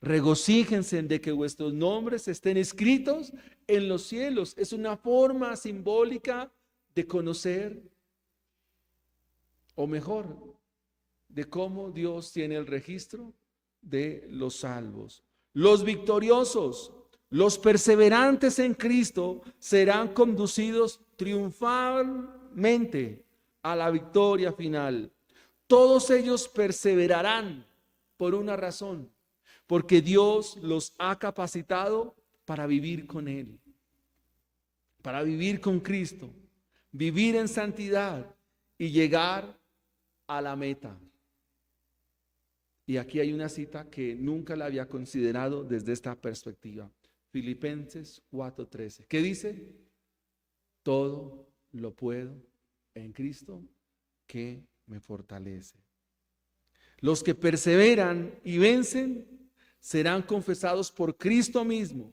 Regocíjense de que vuestros nombres estén escritos en los cielos. Es una forma simbólica de conocer, o mejor, de cómo Dios tiene el registro de los salvos. Los victoriosos, los perseverantes en Cristo serán conducidos triunfalmente a la victoria final. Todos ellos perseverarán por una razón, porque Dios los ha capacitado para vivir con Él, para vivir con Cristo, vivir en santidad y llegar a la meta. Y aquí hay una cita que nunca la había considerado desde esta perspectiva. Filipenses 4:13. ¿Qué dice? Todo lo puedo en Cristo que me fortalece. Los que perseveran y vencen serán confesados por Cristo mismo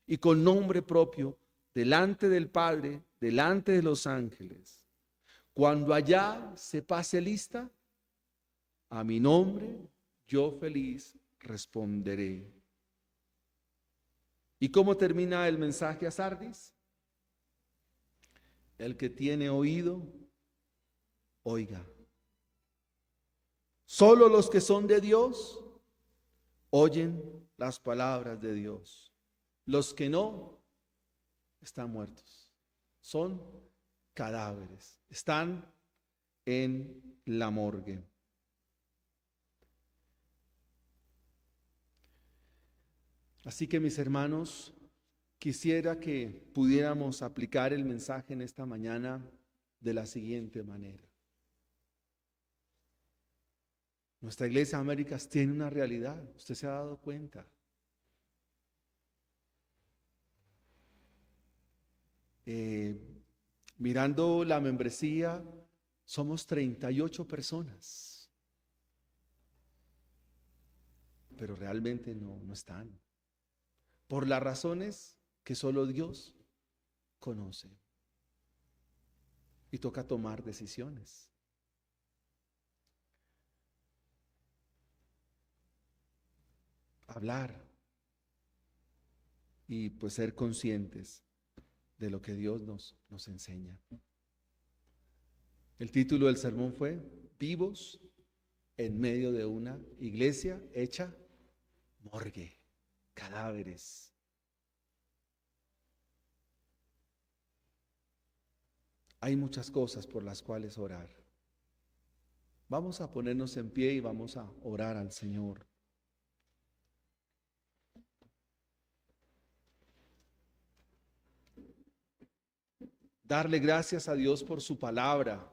y con nombre propio delante del Padre, delante de los ángeles. Cuando allá se pase lista, a mi nombre yo feliz responderé. ¿Y cómo termina el mensaje a Sardis? El que tiene oído, oiga. Solo los que son de Dios oyen las palabras de Dios. Los que no, están muertos. Son cadáveres. Están en la morgue. Así que, mis hermanos, quisiera que pudiéramos aplicar el mensaje en esta mañana de la siguiente manera. Nuestra Iglesia Américas tiene una realidad, usted se ha dado cuenta. Mirando la membresía, somos 38 personas, pero realmente no están. Por las razones que solo Dios conoce. Y toca tomar decisiones. Hablar. Y pues ser conscientes de lo que Dios nos enseña. El título del sermón fue Vivos en medio de una iglesia hecha morgue, cadáveres. Hay muchas cosas por las cuales orar. Vamos a ponernos en pie y vamos a orar al Señor. Darle gracias a Dios por su palabra.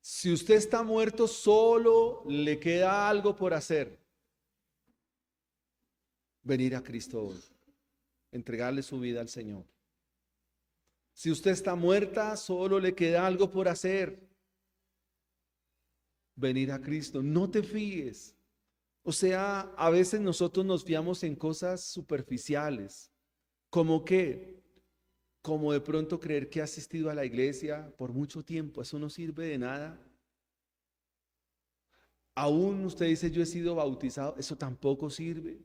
Si usted está muerto, solo le queda algo por hacer. Venir a Cristo hoy, entregarle su vida al Señor. Si usted está muerta, solo le queda algo por hacer. Venir a Cristo. No te fíes. O sea, a veces nosotros nos fiamos en cosas superficiales. ¿Cómo qué? Como de pronto creer que ha asistido a la iglesia por mucho tiempo. Eso no sirve de nada. Aún usted dice, yo he sido bautizado. Eso tampoco sirve.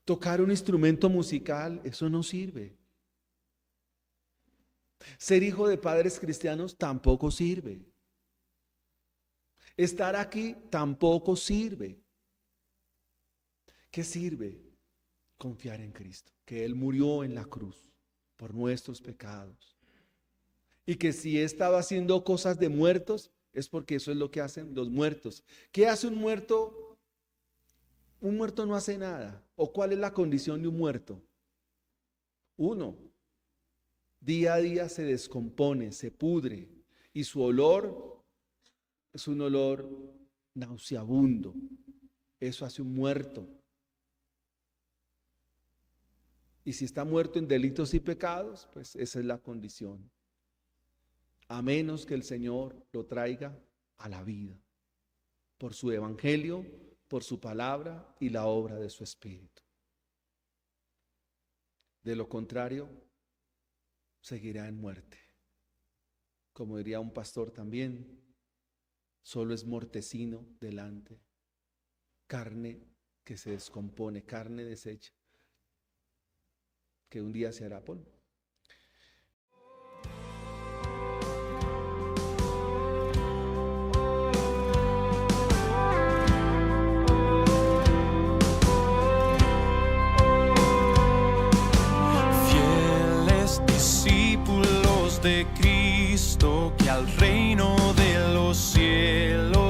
Tocar un instrumento musical, eso no sirve. Ser hijo de padres cristianos tampoco sirve. Estar aquí tampoco sirve. ¿Qué sirve? Confiar en Cristo, que Él murió en la cruz por nuestros pecados. Y que si estaba haciendo cosas de muertos, es porque eso es lo que hacen los muertos. ¿Qué hace un muerto? Un muerto no hace nada. ¿O cuál es la condición de un muerto? Uno, día a día se descompone, se pudre, y su olor es un olor nauseabundo. Eso hace un muerto. Y si está muerto en delitos y pecados, pues esa es la condición. A menos que el Señor lo traiga a la vida, por su evangelio, por su palabra y la obra de su Espíritu. De lo contrario, seguirá en muerte. Como diría un pastor también, solo es mortecino delante, carne que se descompone, carne deshecha, que un día se hará polvo. Fieles discípulos de Cristo, que al reino de los cielos